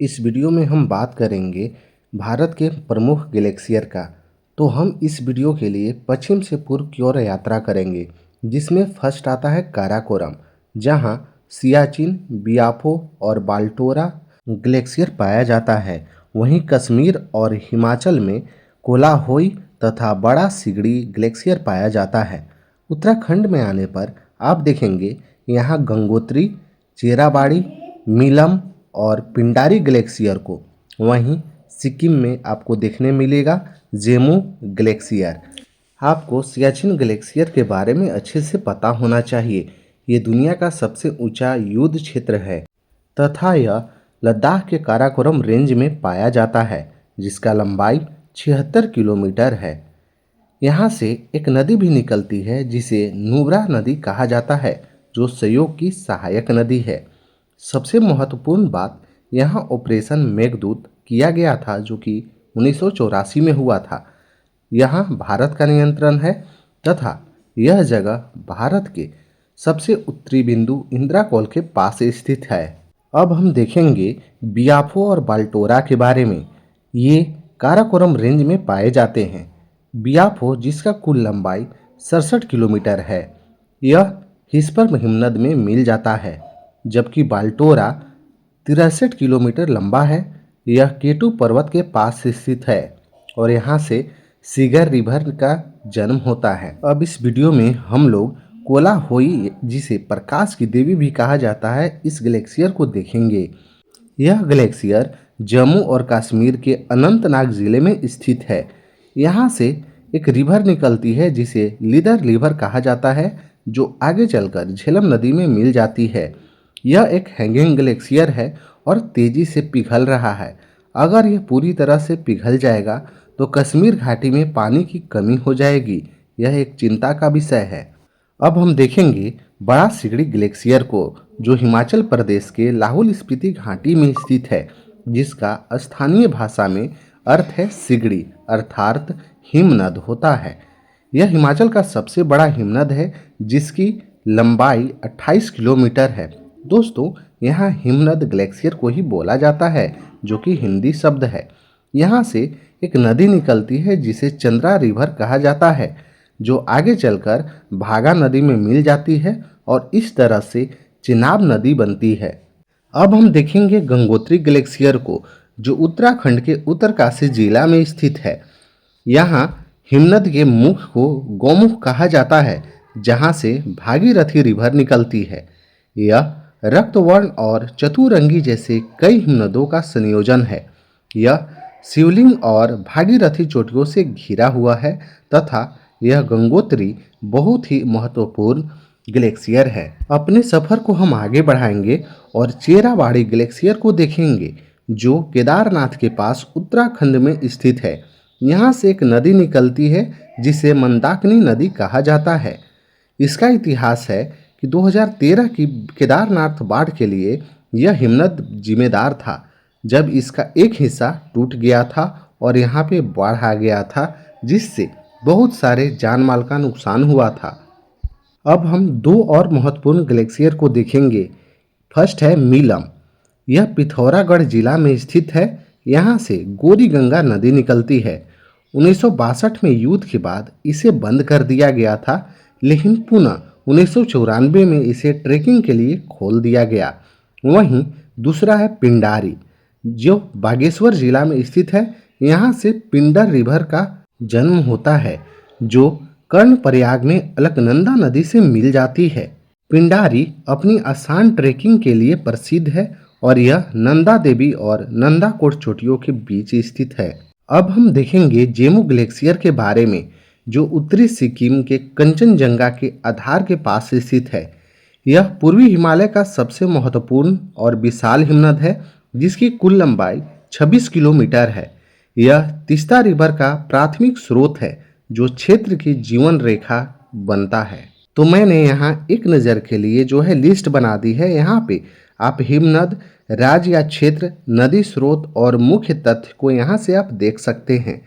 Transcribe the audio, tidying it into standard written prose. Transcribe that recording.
इस वीडियो में हम बात करेंगे भारत के प्रमुख ग्लेशियर का। तो हम इस वीडियो के लिए पश्चिम से पूर्व की ओर यात्रा करेंगे, जिसमें फर्स्ट आता है काराकोरम, जहां सियाचिन, बियाफो और बाल्टोरा ग्लेशियर पाया जाता है। वहीं कश्मीर और हिमाचल में कोलाहोई तथा बड़ा सिगड़ी ग्लेशियर पाया जाता है। उत्तराखंड में आने पर आप देखेंगे यहाँ गंगोत्री, चेराबाड़ी, मीलम और पिंडारी ग्लेशियर को। वहीं सिक्किम में आपको देखने मिलेगा जेमू ग्लेशियर। आपको सियाचिन ग्लेशियर के बारे में अच्छे से पता होना चाहिए। ये दुनिया का सबसे ऊंचा युद्ध क्षेत्र है तथा यह लद्दाख के काराकोरम रेंज में पाया जाता है, जिसका लंबाई 76 किलोमीटर है। यहाँ से एक नदी भी निकलती है जिसे नुब्रा नदी कहा जाता है, जो सहयोग की सहायक नदी है। सबसे महत्वपूर्ण बात, यहाँ ऑपरेशन मेघदूत किया गया था, जो कि 1984 में हुआ था। यहाँ भारत का नियंत्रण है तथा यह जगह भारत के सबसे उत्तरी बिंदु इंदिरा कॉल के पास स्थित है। अब हम देखेंगे बियाफो और बाल्टोरा के बारे में। ये काराकोरम रेंज में पाए जाते हैं। बियाफो, जिसका कुल लंबाई 67 किलोमीटर है, यह हिस्पर हिमनद में मिल जाता है, जबकि बाल्टोरा 63 किलोमीटर लंबा है। यह केटू पर्वत के पास स्थित है और यहाँ से सीगर रिवर का जन्म होता है। अब इस वीडियो में हम लोग कोलाहोई, जिसे प्रकाश की देवी भी कहा जाता है, इस ग्लेशियर को देखेंगे। यह ग्लेशियर जम्मू और कश्मीर के अनंतनाग जिले में स्थित है। यहाँ से एक रिवर निकलती है जिसे लीदर रिवर कहा जाता है, जो आगे चलकर झेलम नदी में मिल जाती है। यह एक हैंगिंग ग्लेशियर है और तेजी से पिघल रहा है। अगर यह पूरी तरह से पिघल जाएगा तो कश्मीर घाटी में पानी की कमी हो जाएगी। यह एक चिंता का विषय है। अब हम देखेंगे बड़ा सिगड़ी ग्लेशियर को, जो हिमाचल प्रदेश के लाहौल स्पीति घाटी में स्थित है, जिसका स्थानीय भाषा में अर्थ है सिगड़ी, अर्थात हिमनद होता है। यह हिमाचल का सबसे बड़ा हिमनद है, जिसकी लंबाई 28 किलोमीटर है। दोस्तों, यहाँ हिमनद ग्लेशियर को ही बोला जाता है, जो कि हिंदी शब्द है। यहाँ से एक नदी निकलती है जिसे चंद्रा रिवर कहा जाता है, जो आगे चलकर भागा नदी में मिल जाती है और इस तरह से चिनाब नदी बनती है। अब हम देखेंगे गंगोत्री ग्लेशियर को, जो उत्तराखंड के उत्तरकाशी जिला में स्थित है। यहाँ हिमनद के मुख को गौमुख कहा जाता है, जहाँ से भागीरथी रिवर निकलती है। यह रक्तवर्ण और चतुरंगी जैसे कई हिमनदों का संयोजन है। यह शिवलिंग और भागीरथी चोटियों से घिरा हुआ है तथा यह गंगोत्री बहुत ही महत्वपूर्ण ग्लेशियर है। अपने सफर को हम आगे बढ़ाएंगे और चेराबाड़ी ग्लेशियर को देखेंगे, जो केदारनाथ के पास उत्तराखंड में स्थित है। यहाँ से एक नदी निकलती है जिसे मंदाकिनी नदी कहा जाता है। इसका इतिहास है कि 2013 की केदारनाथ बाढ़ के लिए यह हिमनद जिम्मेदार था, जब इसका एक हिस्सा टूट गया था और यहाँ पे बाढ़ आ गया था, जिससे बहुत सारे जान माल का नुकसान हुआ था। अब हम दो और महत्वपूर्ण ग्लेशियर को देखेंगे। फर्स्ट है मीलम। यह पिथौरागढ़ जिला में स्थित है। यहाँ से गोरी गंगा नदी निकलती है। 1962 में युद्ध के बाद इसे बंद कर दिया गया था, लेकिन पुनः 1994 में इसे ट्रेकिंग के लिए खोल दिया गया। वहीं दूसरा है पिंडारी, जो बागेश्वर जिला में स्थित है। यहाँ से पिंडर रिवर का जन्म होता है, जो कर्णप्रयाग में अलकनंदा नदी से मिल जाती है। पिंडारी अपनी आसान ट्रेकिंग के लिए प्रसिद्ध है और यह नंदा देवी और नंदाकोट चोटियों के बीच स्थित है। अब हम देखेंगे जेमू ग्लेशियर के बारे में, जो उत्तरी सिक्किम के कंचनजंगा के आधार के पास स्थित है। यह पूर्वी हिमालय का सबसे महत्वपूर्ण और विशाल हिमनद है, जिसकी कुल लंबाई 26 किलोमीटर है। यह तीस्ता रिवर का प्राथमिक स्रोत है, जो क्षेत्र की जीवन रेखा बनता है। तो मैंने यहाँ एक नज़र के लिए जो है लिस्ट बना दी है। यहाँ पे आप हिमनद, राज्य या क्षेत्र, नदी स्रोत और मुख्य तथ्य को यहाँ से आप देख सकते हैं।